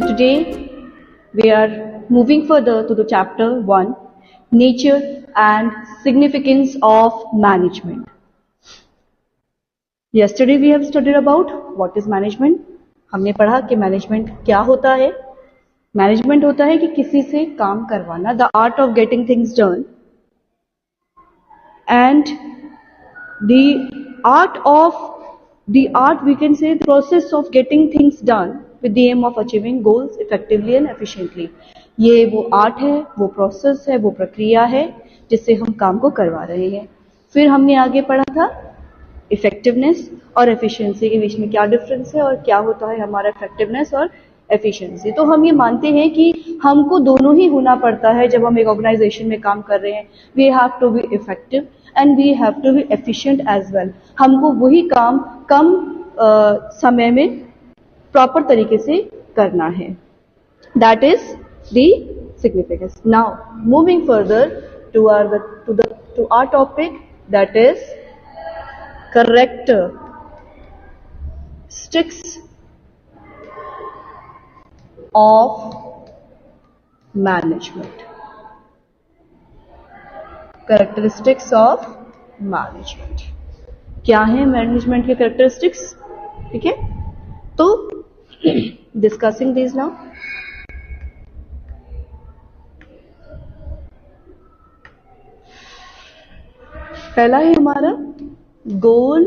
So today we are moving further to the chapter 1, nature and significance of management. Yesterday we have studied about what is management. हमने पढ़ा कि management क्या होता है. Management होता है कि किसी से काम करवाना, the art of getting things done, and the art we can say the process of getting things done with the aim of achieving goals effectively and efficiently. ये वो आर्ट है, वो प्रोसेस है, वो प्रक्रिया है जिससे हम काम को करवा रहे हैं. फिर हमने आगे पढ़ा था इफेक्टिवनेस और एफिशिएंसी के बीच में क्या डिफरेंस है और क्या होता है हमारा इफेक्टिवनेस और एफिशिएंसी. तो हम ये मानते हैं कि हमको दोनों ही होना पड़ता है जब हम एक ऑर्गेनाइजेशन में काम कर रहे हैं. We have to be effective and we have to be efficient as well. हमको वही काम कम समय में प्रॉपर तरीके से करना है. That is the significance. Now moving further to our topic, that is characteristics of management. Characteristics of management. क्या है मैनेजमेंट के कैरेक्टरिस्टिक्स? ठीक है, तो डिस्कसिंग दिस नाउ. पहला है हमारा गोल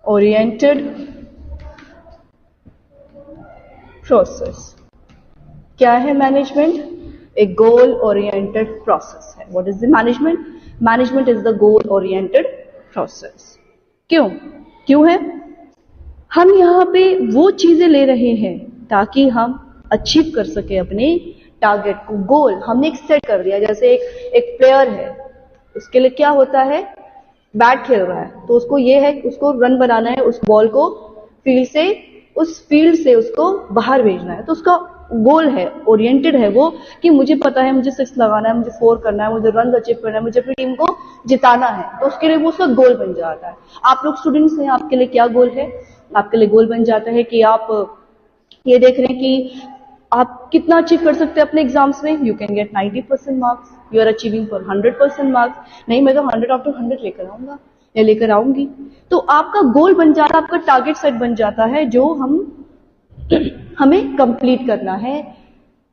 ओरिएंटेड प्रोसेस. क्या है मैनेजमेंट? एक गोल ओरिएंटेड प्रोसेस है. What is the management? Management is the goal oriented process. क्यों है? हम यहाँ पे वो चीजें ले रहे हैं ताकि हम अचीव कर सके अपने टारगेट को. गोल हमने एक सेट कर दिया. जैसे एक प्लेयर है, उसके लिए क्या होता है? बैट खेल रहा है तो उसको ये है, उसको रन बनाना है, उस बॉल को उस फील्ड से उसको बाहर भेजना है. तो उसका गोल है, ओरिएंटेड है वो, कि मुझे पता है मुझे 6 लगाना है, मुझे 4 करना है, मुझे रन अचीव करना है, मुझे अपनी टीम को जिताना है. तो उसके लिए वो उसका गोल बन जाता है. आप लोग स्टूडेंट्स हैं, आपके लिए क्या गोल है? आपके लिए गोल बन जाता है कि आप ये देख रहे हैं कि आप कितना अचीव कर सकते हैं अपने एग्जाम्स में. You can get 90% marks, you are achieving for 100% marks. नहीं, मैं तो 100 आउट ऑफ 100 लेकर आऊंगा या लेकर आऊंगी. तो आपका गोल बन जाता है, आपका टारगेट सेट बन जाता है जो हमें कंप्लीट करना है.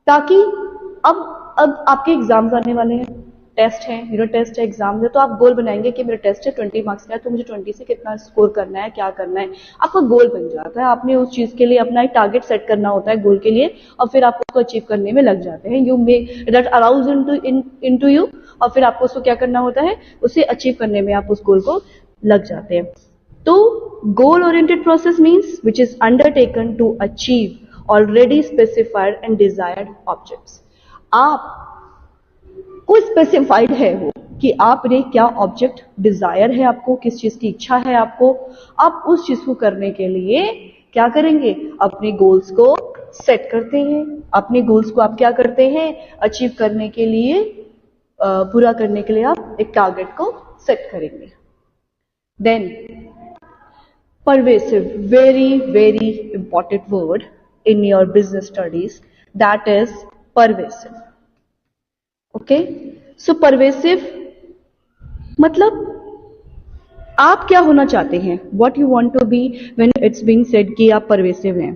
ताकि अब आपके एग्जाम्स आने वाले हैं, टेस्ट है, यूनिट टेस्ट है, एग्जाम है, तो आप गोल बनाएंगे कि मेरा टेस्ट है 20 मार्क्स का है, तो मुझे 20 से कितना स्कोर करना है, क्या करना है. आपका गोल बन जाता है. आपने उस चीज के लिए अपना एक टारगेट सेट करना होता है गोल के लिए, और फिर आप उसको अचीव करने में लग जाते हैं. You make that arouse into you, और फिर आपको उसको क्या करना होता है? उसे अचीव करने में आप उस गोल को लग जाते हैं. तो goal oriented process means which is undertaken to achieve already specified and desired objects. आप कोई स्पेसिफाइड है वो कि आपने क्या ऑब्जेक्ट डिजायर है, आपको किस चीज की इच्छा है आपको. आप उस चीज को करने के लिए क्या करेंगे? अपने गोल्स को सेट करते हैं. अपने गोल्स को आप क्या करते हैं? अचीव करने के लिए, पूरा करने के लिए आप एक टारगेट को सेट करेंगे. Then pervasive, very important word in your business studies, that is pervasive. Okay, so pervasive मतलब आप क्या होना चाहते हैं? What you want to be when it's being said कि आप pervasive हैं.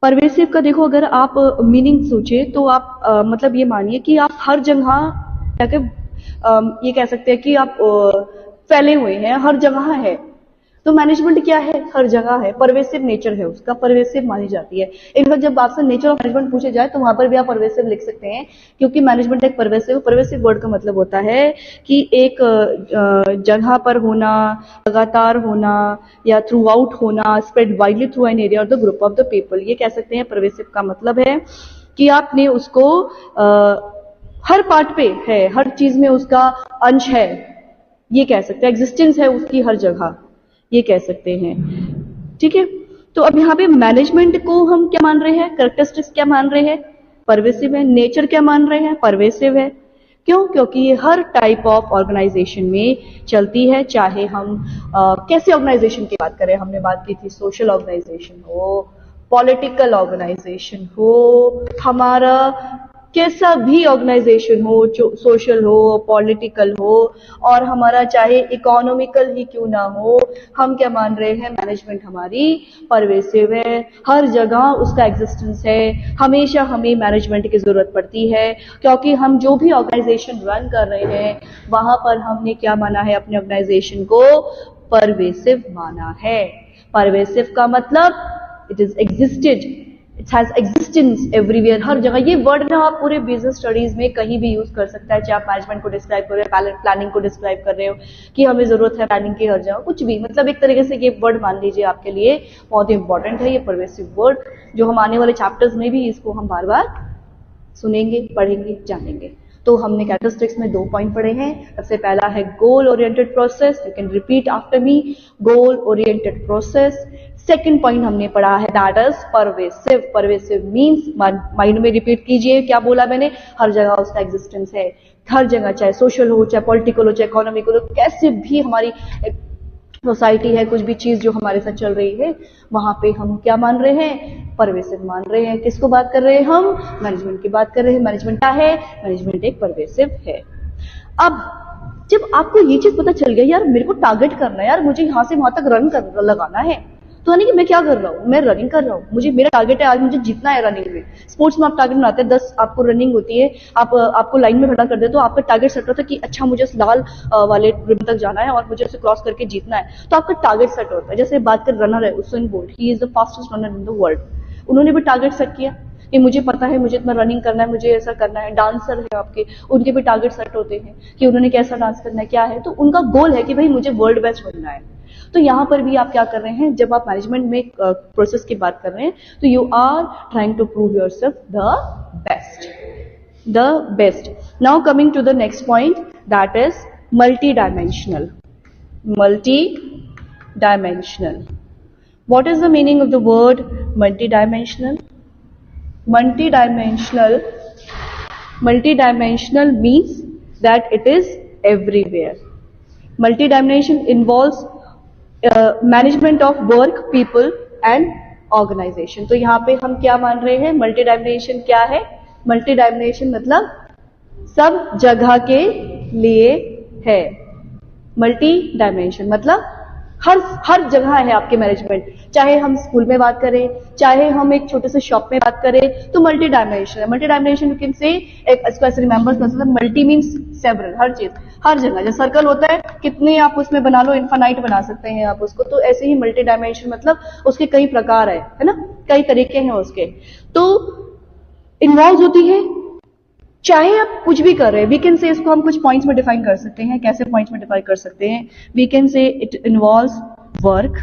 परवेसिव का देखो, अगर आप मीनिंग सोचे तो आप मतलब ये मानिए कि आप हर जगह ये कह सकते हैं कि आप फैले हुए हैं, हर जगह है. तो मैनेजमेंट क्या है? हर जगह है. परवेसिव नेचर है उसका, परवेसिव मानी जाती है. इनफैक्ट जब आपसे नेचर ऑफ मैनेजमेंट पूछे जाए तो वहां पर भी आप परवेसिव लिख सकते हैं, क्योंकि मैनेजमेंट एक परवेसिव वर्ड का मतलब होता है कि एक जगह पर होना, लगातार होना, या थ्रू आउट होना, spread widely through an area और the group of the people. ये कह सकते हैं परवेसिव का मतलब है कि आपने उसको हर पार्ट पे है, हर चीज में उसका अंश है, ये कह सकते हैं. एग्जिस्टेंस है उसकी हर जगह, ये कह सकते हैं. ठीक है, तो अब यहाँ पे मैनेजमेंट को हम क्या मान रहे हैं? कैरेक्टरिस्टिक्स क्या मान रहे हैं? परवेसिव है. नेचर क्या मान रहे हैं? परवेसिव है. क्यों? क्योंकि ये हर टाइप ऑफ ऑर्गेनाइजेशन में चलती है. चाहे हम कैसे ऑर्गेनाइजेशन की बात करें, हमने बात की थी सोशल ऑर्गेनाइजेशन हो, पॉलिटिकल ऑर्गेनाइजेशन हो, हमारा कैसा भी ऑर्गेनाइजेशन हो, सोशल हो, पॉलिटिकल हो, और हमारा चाहे इकोनॉमिकल ही क्यों ना हो, हम क्या मान रहे हैं, मैनेजमेंट हमारी परवेसिव है, हर जगह उसका एग्जिस्टेंस है, हमेशा हमें मैनेजमेंट की जरूरत पड़ती है, क्योंकि हम जो भी ऑर्गेनाइजेशन रन कर रहे हैं वहां पर हमने क्या माना है, अपने ऑर्गेनाइजेशन को परवेसिव माना है। परवेसिव का मतलब it is existed, it has existence everywhere, हर जगह। ये वर्ड ना आप पूरे बिजनेस स्टडीज में कहीं भी यूज कर सकता है, चाहे आप मैनेजमेंट को डिस्क्राइब कर रहे हो, प्लानिंग को डिस्क्राइब कर रहे हो कि हमें जरूरत है प्लानिंग की, हर जगह कुछ भी, मतलब एक तरीके से ये वर्ड मान लीजिए आपके लिए बहुत ही इंपॉर्टेंट है, ये परवेसिव वर्ड, जो हम आने वाले चैप्टर्स में भी इसको हम बार बार सुनेंगे, पढ़ेंगे, जानेंगे। तो हमने कैरेक्टरिस्टिक्स में 2 पॉइंट पढ़े हैं। सबसे पहला है गोल oriented process, you can repeat after me, goal oriented process. Second point हमने पढ़ा है that is pervasive. Pervasive means, mind में रिपीट कीजिए क्या बोला मैंने, हर जगह उसका एग्जिस्टेंस है, हर जगह, चाहे सोशल हो, चाहे पॉलिटिकल हो, चाहे इकोनॉमिकल हो, कैसे भी हमारी सोसाइटी है, कुछ भी चीज जो हमारे साथ चल रही है वहां पे हम क्या मान रहे हैं, परवेसिव मान रहे हैं। किसको बात कर रहे हैं हम, मैनेजमेंट की बात कर रहे हैं। मैनेजमेंट क्या है, मैनेजमेंट एक परवेसिव है। अब जब आपको ये चीज पता चल गया, यार मेरे को टारगेट करना है, यार मुझे यहां से वहां तक रन कर लगाना है, तो यानी कि मैं क्या कर रहा हूँ, मैं रनिंग कर रहा हूँ, मुझे मेरा टारगेट है आज मुझे जीतना है रनिंग में। स्पोर्ट्स में आप टारगेट बनाते हैं, 10 आपको रनिंग होती है, आपको लाइन में खड़ा कर दे, तो आपका टारगेट सेट होता है कि अच्छा मुझे उस लाल वाले रिबन तक जाना है और मुझे उसे क्रॉस करके जीतना है, तो आपका टारगेट सेट होता है। जैसे बात कर रनर है Usain bolt, he is the fastest runner in the world, उन्होंने भी टारगेट सेट किया कि मुझे पता है मुझे इतना रनिंग करना है, मुझे ऐसा करना है। डांसर है आपके, उनके भी टारगेट सेट होते हैं कि उन्होंने कैसा डांस करना है, क्या है, तो उनका गोल है कि भाई मुझे वर्ल्ड बेस्ट बनना है। तो यहां पर भी आप क्या कर रहे हैं, जब आप मैनेजमेंट में प्रोसेस की बात कर रहे हैं, तो you are trying to prove yourself the best. Now coming to the next point, that is multi dimensional. Multi dimensional, what is the meaning of the word multidimensional? Multidimensional means that it is everywhere. Multidimension involves management of work, people and organization. तो यहाँ पे हम क्या मान रहे हैं, multidimension क्या है, multidimension मतलब सब जगह के लिए है। multidimension मतलब हर जगह है आपके मैनेजमेंट, चाहे हम स्कूल में बात करें, चाहे हम एक छोटे से शॉप में बात करें, तो मल्टी डायमेंशन है। Multi dimension you can say, इसको ऐसे रिमेंबर कर सकते हैं, मल्टी मींस सेवरल, हर चीज, हर जगह। जैसे सर्कल होता है, कितने आप उसमें बना लो, इनफाइनाइट बना सकते हैं आप उसको, तो ऐसे ही मल्टी डायमेंशन मतलब उसके कई प्रकार है ना, कई तरीके हैं उसके, तो इन्वॉल्व होती है। चाहे आप कुछ भी कर रहे हैं, वी कैन से, इसको हम कुछ पॉइंट्स में डिफाइन कर सकते हैं। कैसे पॉइंट्स में डिफाइन कर सकते हैं, we can say it involves work,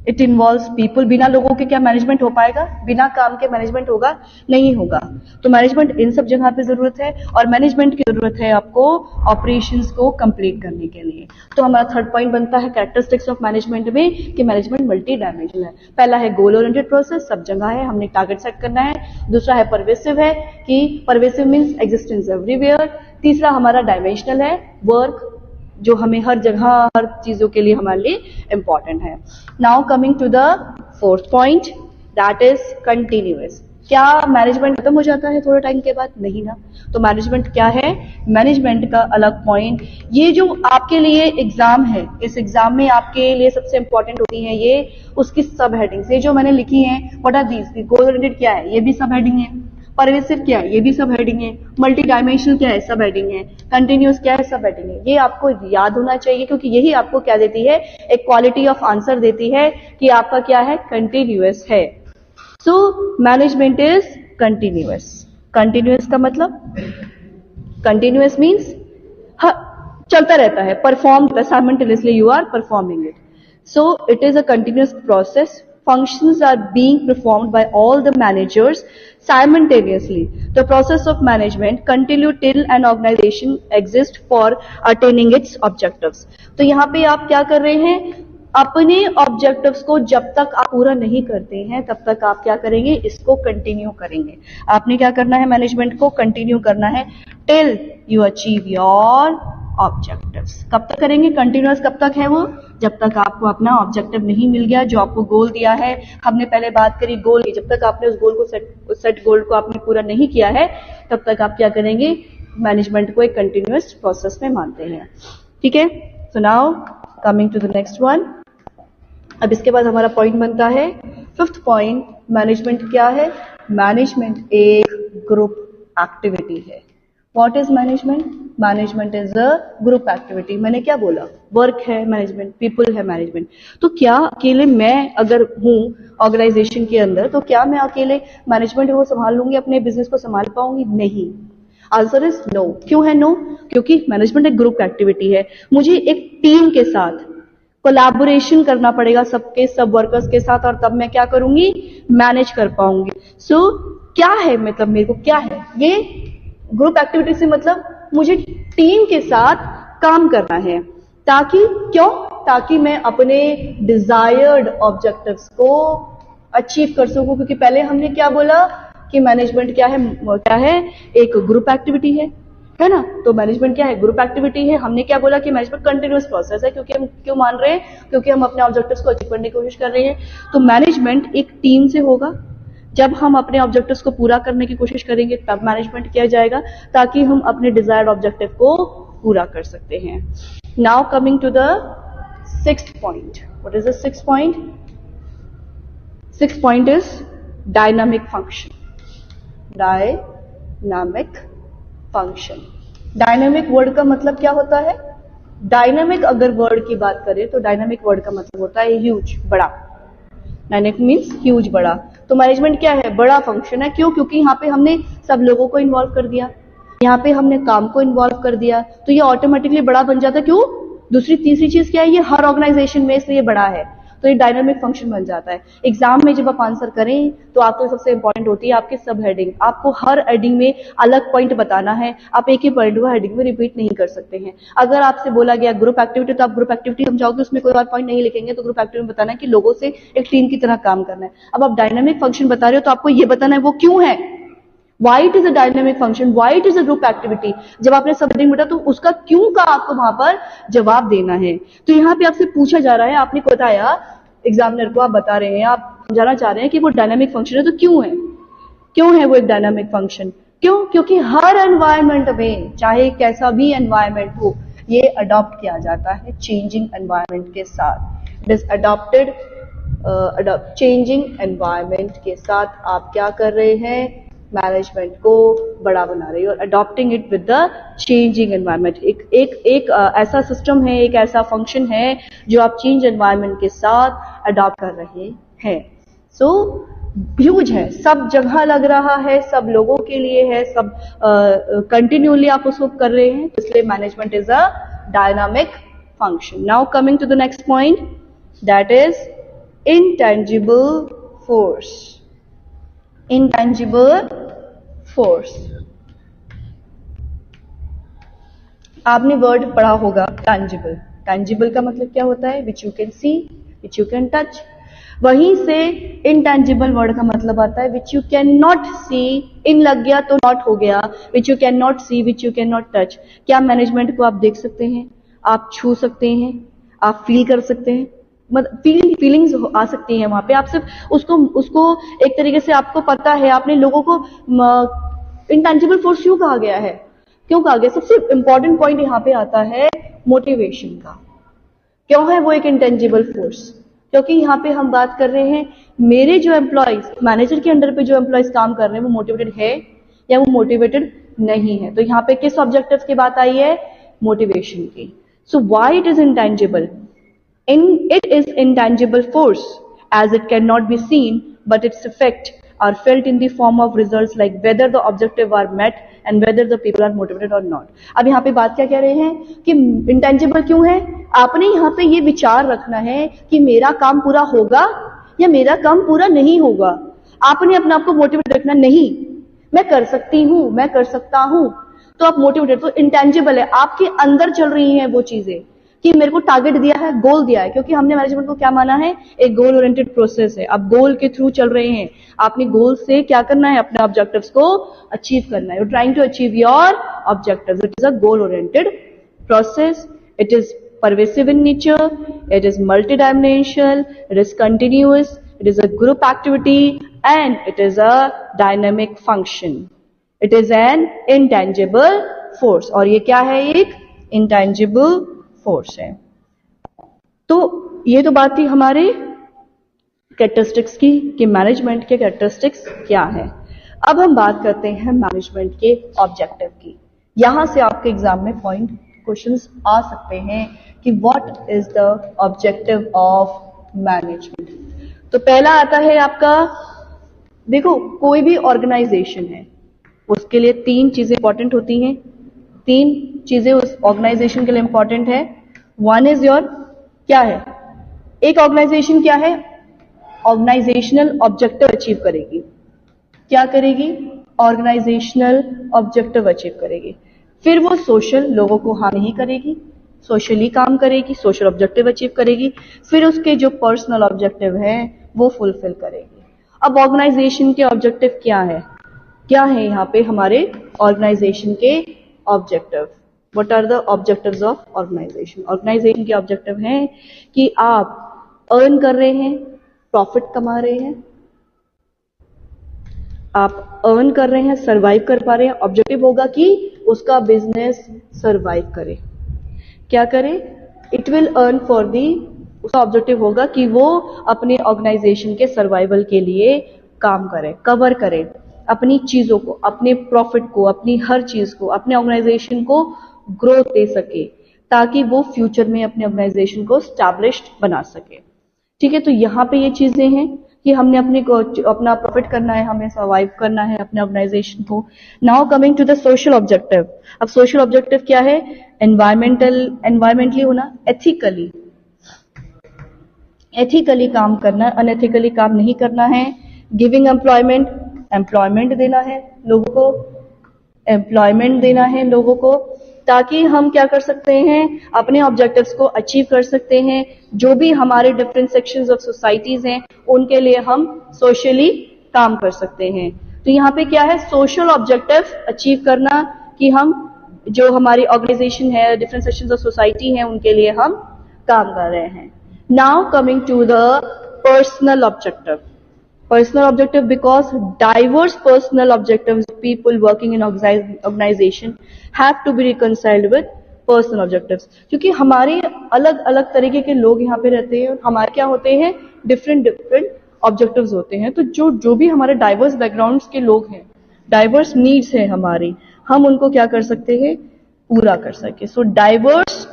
it involves people. बिना लोगों के क्या मैनेजमेंट हो पाएगा, बिना काम के मैनेजमेंट होगा, नहीं होगा। तो मैनेजमेंट इन सब जगह पे जरूरत है, और मैनेजमेंट की जरूरत है आपको ऑपरेशंस को कंप्लीट करने के लिए। तो हमारा थर्ड पॉइंट बनता है कैरेक्टरिस्टिक्स ऑफ मैनेजमेंट में कि मैनेजमेंट मल्टी डायमेंशनल है। पहला है गोल ओरिएंटेड प्रोसेस, सब जगह है, हमने टारगेट सेट करना है। दूसरा है परवेसिव है कि परवेसिव मीन्स एग्जिस्टेंस एवरीवेयर। तीसरा हमारा डायमेंशनल है, वर्क जो हमें हर जगह, हर चीजों के लिए हमारे लिए इंपॉर्टेंट है। Now coming to the fourth point, that is continuous. क्या मैनेजमेंट खत्म हो जाता है थोड़े टाइम के बाद, नहीं ना। तो मैनेजमेंट क्या है, मैनेजमेंट का अलग पॉइंट, ये जो आपके लिए एग्जाम है, इस एग्जाम में आपके लिए सबसे इंपॉर्टेंट होती है ये उसकी सब हेडिंग्स, ये जो मैंने लिखी है, what are these, goal oriented क्या है, ये भी सब हेडिंग है। परवेसिव क्या है, ये भी सब हेडिंग है। मल्टी डायमेंशनल क्या है, सब हेडिंग है। कंटिन्यूअस क्या है, सब हेडिंग है। ये आपको याद होना चाहिए, क्योंकि यही आपको क्या देती है, एक क्वालिटी ऑफ आंसर देती है कि आपका क्या है, कंटिन्यूअस है। So management is continuous. Continuous का मतलब, कंटिन्यूअस मीन्स चलता रहता है, perform simultaneously you are performing it. So it is a continuous process. Functions are being performed by all the managers simultaneously. The process of management continue till an organization exists for attaining its objectives. तो यहाँ पे आप क्या कर रहे हैं, अपने objectives को जब तक आप पूरा नहीं करते हैं तब तक आप क्या करेंगे, इसको कंटिन्यू करेंगे। आपने क्या करना है, मैनेजमेंट को कंटिन्यू करना है till you achieve your objectives. कब तक करेंगे कंटिन्यूअस? कब तक है वो? जब तक आपको अपना ऑब्जेक्टिव नहीं मिल गया, जो आपको गोल दिया है। हमने पहले बात करी गोल की, जब तक आपने उस गोल को सेट गोल को आपने पूरा नहीं किया है, तब तक आप क्या करेंगे? मैनेजमेंट को एक कंटिन्यूअस प्रोसेस में मानते हैं। ठीक है, so now coming to the next one. अब इसके बाद हमारा पॉइंट बनता है फिफ्थ पॉइंट, मैनेजमेंट क्या है? मैनेजमेंट एक ग्रुप एक्टिविटी है। What is management? Management is a group activity. मैंने क्या बोला? वर्क है मैनेजमेंट, पीपल है मैनेजमेंट। तो क्या अकेले मैं अगर हूं ऑर्गेनाइजेशन के अंदर, तो क्या मैं अकेले मैनेजमेंट को संभाल लूंगी, अपने बिजनेस को संभाल पाऊंगी? नहीं। Answer is no. क्यों है नो? क्योंकि मैनेजमेंट एक ग्रुप एक्टिविटी है। मुझे एक टीम के साथ कोलैबोरेशन करना पड़ेगा, सब वर्कर्स के साथ, और तब मैं क्या करूंगी? मैनेज कर पाऊंगी। सो क्या है, मतलब मेरे को क्या है ये ग्रुप एक्टिविटी से? मतलब मुझे टीम के साथ काम करना है, ताकि क्यों? ताकि मैं अपने डिजायर्ड ऑब्जेक्टिव्स को अचीव कर सकूं। क्योंकि पहले हमने क्या बोला कि मैनेजमेंट क्या है? एक ग्रुप एक्टिविटी है ना? तो मैनेजमेंट क्या है? ग्रुप एक्टिविटी है। हमने क्या बोला कि मैनेजमेंट कंटिन्यूअस प्रोसेस है। क्योंकि हम क्यों मान रहे हैं? क्योंकि हम अपने ऑब्जेक्टिव्स को अचीव करने की कोशिश कर रहे हैं। तो मैनेजमेंट एक टीम से होगा। जब हम अपने ऑब्जेक्टिव्स को पूरा करने की कोशिश करेंगे, तब मैनेजमेंट किया जाएगा, ताकि हम अपने डिजायर्ड ऑब्जेक्टिव को पूरा कर सकते हैं। Now coming to the sixth point. What is the sixth point? Sixth point is dynamic function. Dynamic function. Dynamic word का मतलब क्या होता है? डायनामिक अगर वर्ड की बात करें तो डायनामिक वर्ड का मतलब होता है ह्यूज, बड़ा। डायनामिक मीन्स ह्यूज, बड़ा। तो मैनेजमेंट क्या है? बड़ा फंक्शन है। क्यों? क्योंकि यहाँ पे हमने सब लोगों को इन्वॉल्व कर दिया, यहाँ पे हमने काम को इन्वॉल्व कर दिया, तो ये ऑटोमेटिकली बड़ा बन जाता है। क्यों? दूसरी तीसरी चीज क्या है? ये हर ऑर्गेनाइजेशन में, इसलिए बड़ा है, तो ये डायनामिक फंक्शन बन जाता है। एग्जाम में जब आप आंसर करें तो आपको सबसे इंपॉर्टेंट होती है आपकी सब हेडिंग। आपको हर हेडिंग में अलग पॉइंट बताना है। आप एक ही पॉइंट को हेडिंग में रिपीट नहीं कर सकते हैं। अगर आपसे बोला गया ग्रुप एक्टिविटी, तो आप ग्रुप एक्टिविटी समझाओगे, उसमें कोई और पॉइंट नहीं लिखेंगे। तो ग्रुप एक्टिविटी में बताना है कि लोगों से एक टीम की तरह काम करना है। अब आप डायनामिक फंक्शन बता रहे हो, तो आपको ये बताना है वो क्यों है। Why it is a dynamic function, why it is a group activity। जब आपने सब हेडिंग बता, तो उसका क्यों का आपको वहां पर जवाब देना है। तो यहाँ पे आपसे पूछा जा रहा है, आपने बताया एग्जामिनर को, आप बता रहे हैं, आप समझाना चाह रहे हैं कि वो डायनामिक फंक्शन है, तो क्यों है? क्यों है वो एक डायनामिक फंक्शन? क्यों? क्योंकि हर एनवायरमेंट में, चाहे कैसा भी एनवायरमेंट हो, ये अडॉप्ट किया जाता है चेंजिंग एनवायरमेंट के साथ। It is adopted changing environment के साथ आप क्या कर रहे हैं? मैनेजमेंट को बड़ा बना रही है, और adopting it with the changing environment. एक ऐसा सिस्टम है, एक ऐसा फंक्शन है जो आप चेंज एनवायरमेंट के साथ अडॉप्ट कर रहे हैं। सो ह्यूज है, सब जगह लग रहा है, सब लोगों के लिए है, सब कंटिन्यूअली आप उसको कर रहे हैं, इसलिए management is a dynamic function. Now coming to the next point, that is intangible force. Intangible force, आपने वर्ड पढ़ा होगा टैंजिबल। टैंजिबल का मतलब क्या होता है? Which you can see, which you can touch. वहीं से इंटेंजिबल वर्ड का मतलब आता है which you can not see. In लग गया तो नॉट हो गया, which you can not see, which you can not touch. क्या मैनेजमेंट को आप देख सकते हैं, आप छू सकते हैं, आप फील कर सकते हैं? फीलिंग्स आ सकती हैं वहां पे। आप सिर्फ उसको एक तरीके से आपको पता है, आपने लोगों को इंटेंजिबल फोर्स क्यों कहा गया है? क्यों कहा गया? सबसे इंपॉर्टेंट पॉइंट यहाँ पे आता है मोटिवेशन का। क्यों है वो एक इंटेंजिबल फोर्स? क्योंकि यहाँ पे हम बात कर रहे हैं, मेरे जो एम्प्लॉयज, मैनेजर के अंडर पे जो एम्प्लॉयज काम कर रहे हैं, वो मोटिवेटेड है या वो मोटिवेटेड नहीं है। तो यहाँ पे किस ऑब्जेक्टिव की बात आई है? मोटिवेशन की। So why it is intangible? It is intangible force as it cannot be seen, but its effect are felt in the form of results like whether the objective are met and whether the people are motivated or not. अब यहाँ पे बात क्या कह रहे हैं कि intangible क्यों है? आपने यहाँ पे ये विचार रखना है कि मेरा काम पूरा होगा या मेरा काम पूरा नहीं होगा। आपने अपने आप को मोटिवेट रखना, नहीं मैं कर सकती हूँ, मैं कर सकता हूँ, तो आप मोटिवेटेड। तो इंटेंजिबल है, आपके अंदर चल रही हैं वो चीजें कि मेरे को टारगेट दिया है, गोल दिया है। क्योंकि हमने मैनेजमेंट को क्या माना है? एक गोल ओरिएंटेड प्रोसेस है। अब गोल के थ्रू चल रहे हैं, आपने गोल से क्या करना है? अपने ऑब्जेक्टिव्स को अचीव करना है। You trying to achieve your objectives, it is a goal oriented process. It is pervasive in nature, it is multidimensional, it is continuous, it is a group activity, and it is a dynamic function. It is an intangible force. और ये क्या है? एक intangible force है. तो ये तो बात थी हमारे कैरेक्टरिस्टिक्स की कि मैनेजमेंट के कैरेक्टरिस्टिक्स क्या है. अब हम बात करते हैं मैनेजमेंट के ऑब्जेक्टिव की. यहां से आपके एग्जाम में पॉइंट क्वेश्चंस आ सकते हैं कि what is the objective of management. तो पहला आता है आपका, देखो कोई भी ऑर्गेनाइजेशन है उसके लिए तीन चीजें इंपॉर्टेंट होती हैं. तीन चीजें उस ऑर्गेनाइजेशन के लिए इंपॉर्टेंट है. वन इज योर, क्या है? एक ऑर्गेनाइजेशन क्या है? ऑर्गेनाइजेशनल ऑब्जेक्टिव अचीव करेगी. क्या करेगी? ऑर्गेनाइजेशनल ऑब्जेक्टिव अचीव करेगी. फिर वो सोशल, लोगों को हानि नहीं करेगी, सोशली काम करेगी, सोशल ऑब्जेक्टिव अचीव करेगी. फिर उसके जो पर्सनल ऑब्जेक्टिव है वो फुलफिल करेगी. अब ऑर्गेनाइजेशन के ऑब्जेक्टिव क्या है? क्या है यहाँ पे हमारे ऑर्गेनाइजेशन के objective? What are the objectives of organisation? Organisation के ऑब्जेक्टिव हैं कि आप अर्न कर रहे हैं, प्रॉफिट कमा रहे हैं, आप अर्न कर रहे हैं, सरवाइव कर पा रहे हैं. ऑब्जेक्टिव होगा कि उसका बिजनेस सरवाइव करे. क्या करे? It will earn for the, उसका ऑब्जेक्टिव होगा कि वो अपने ऑर्गेनाइजेशन के सर्वाइवल के लिए काम करे, कवर करे अपनी चीजों को, अपने प्रॉफिट को, अपनी हर चीज को, अपने ऑर्गेनाइजेशन को ग्रोथ दे सके ताकि वो फ्यूचर में अपने ऑर्गेनाइजेशन को स्टैब्लिश्ड बना सके. ठीक है, तो यहाँ पे ये चीजें हैं कि हमने अपना प्रॉफिट करना है, हमें सर्वाइव करना है अपने ऑर्गेनाइजेशन को. Now coming to the social objective. अब सोशल ऑब्जेक्टिव क्या है? एनवायरमेंटली होना, एथिकली काम करना, अनएथिकली काम नहीं करना है. गिविंग एम्प्लॉयमेंट देना है लोगों को, एम्प्लॉयमेंट देना है लोगों को, ताकि हम क्या कर सकते हैं? अपने ऑब्जेक्टिव्स को अचीव कर सकते हैं. जो भी हमारे डिफरेंट सेक्शंस ऑफ सोसाइटीज हैं उनके लिए हम सोशली काम कर सकते हैं. तो यहाँ पे क्या है? सोशल ऑब्जेक्टिव अचीव करना कि हम जो हमारी ऑर्गेनाइजेशन है, डिफरेंट सेक्शंस ऑफ सोसाइटी हैं, उनके लिए हम काम कर रहे हैं. Now coming to the personal objective. Personal objective, because diverse personal objectives of people working in organization have to be reconciled with personal objectives. क्योंकि हमारे अलग अलग तरीके के लोग यहाँ पे रहते हैं, हमारे क्या होते हैं? डिफरेंट ऑब्जेक्टिव्स होते हैं. तो जो भी हमारे डाइवर्स बैकग्राउंड्स के लोग हैं, डाइवर्स नीड्स हैं हमारी, हम उनको क्या कर सकते हैं? पूरा कर सके. सो डाइवर्स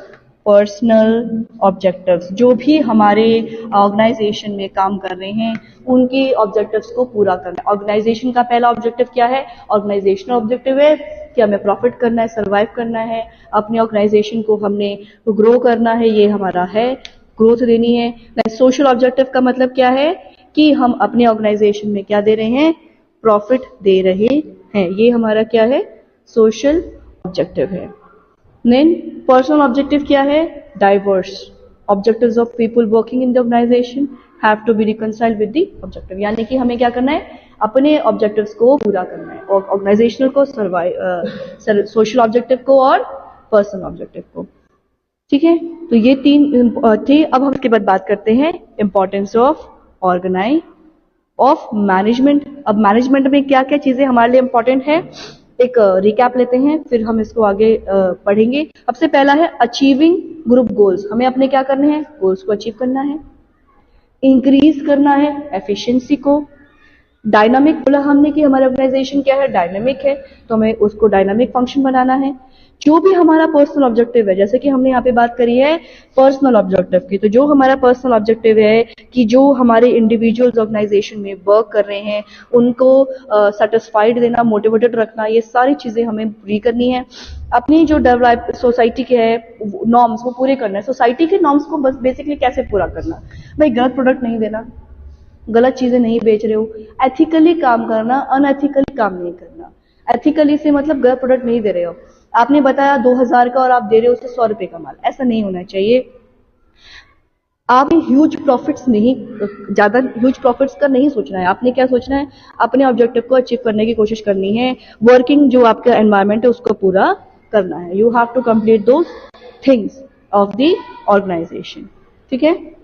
पर्सनल ऑब्जेक्टिव्स, जो भी हमारे ऑर्गेनाइजेशन में काम कर रहे हैं उनके ऑब्जेक्टिव्स को पूरा करना. ऑर्गेनाइजेशन का पहला ऑब्जेक्टिव क्या है? ऑर्गेनाइजेशनल ऑब्जेक्टिव है कि हमें प्रॉफिट करना है, सर्वाइव करना है, अपने ऑर्गेनाइजेशन को हमने ग्रो करना है, ये हमारा है, ग्रोथ देनी है. सोशल ऑब्जेक्टिव का मतलब क्या है? कि हम अपने ऑर्गेनाइजेशन में क्या दे रहे हैं? प्रॉफिट दे रहे हैं. ये हमारा क्या है? सोशल ऑब्जेक्टिव है. Then personal objective क्या है? Diverse objectives of people working in the organization have to be reconciled with the objective. यानी कि हमें क्या करना है? अपने objectives को पूरा करना है, और organizational को social objective को और personal objective को. ठीक है, तो ये तीन थे. अब हम इसके बाद बात करते हैं importance of management. अब मैनेजमेंट में क्या क्या चीजें हमारे लिए इंपॉर्टेंट है, एक रिकैप लेते हैं, फिर हम इसको आगे पढ़ेंगे. सबसे पहला है अचीविंग ग्रुप गोल्स. हमें अपने क्या करने हैं? गोल्स को अचीव करना है, इंक्रीज करना है एफिशिएंसी को. डायनामिक बोला हमने कि हमारा ऑर्गेनाइजेशन क्या है? डायनामिक है, तो हमें उसको डायनामिक फंक्शन बनाना है. जो भी हमारा पर्सनल ऑब्जेक्टिव है, जैसे कि हमने यहाँ पे बात करी है पर्सनल ऑब्जेक्टिव की, तो जो हमारा पर्सनल ऑब्जेक्टिव है कि जो हमारे इंडिविजुअल्स ऑर्गेनाइजेशन में वर्क कर रहे हैं उनको सेटिस्फाइड देना, मोटिवेटेड रखना, ये सारी चीजें हमें पूरी करनी है. अपनी जो डेवलप सोसाइटी के है नॉर्म्स वो पूरे करना है. सोसाइटी के नॉर्म्स को बस बेसिकली कैसे पूरा करना? भाई गलत प्रोडक्ट नहीं देना, गलत चीजें नहीं बेच रहे हो, एथिकली काम करना, अनएथिकली काम नहीं करना. एथिकली से मतलब गलत प्रोडक्ट नहीं दे रहे हो. आपने बताया 2000 का और आप दे रहे हो उससे 100 रुपए का माल, ऐसा नहीं होना चाहिए. आपने ह्यूज प्रॉफिट्स नहीं, ज्यादा ह्यूज प्रॉफिट्स का नहीं सोचना है. आपने क्या सोचना है? अपने ऑब्जेक्टिव को अचीव करने की कोशिश करनी है. वर्किंग जो आपका एनवायरनमेंट है उसको पूरा करना है. You have to complete those things of the organisation. ठीक है.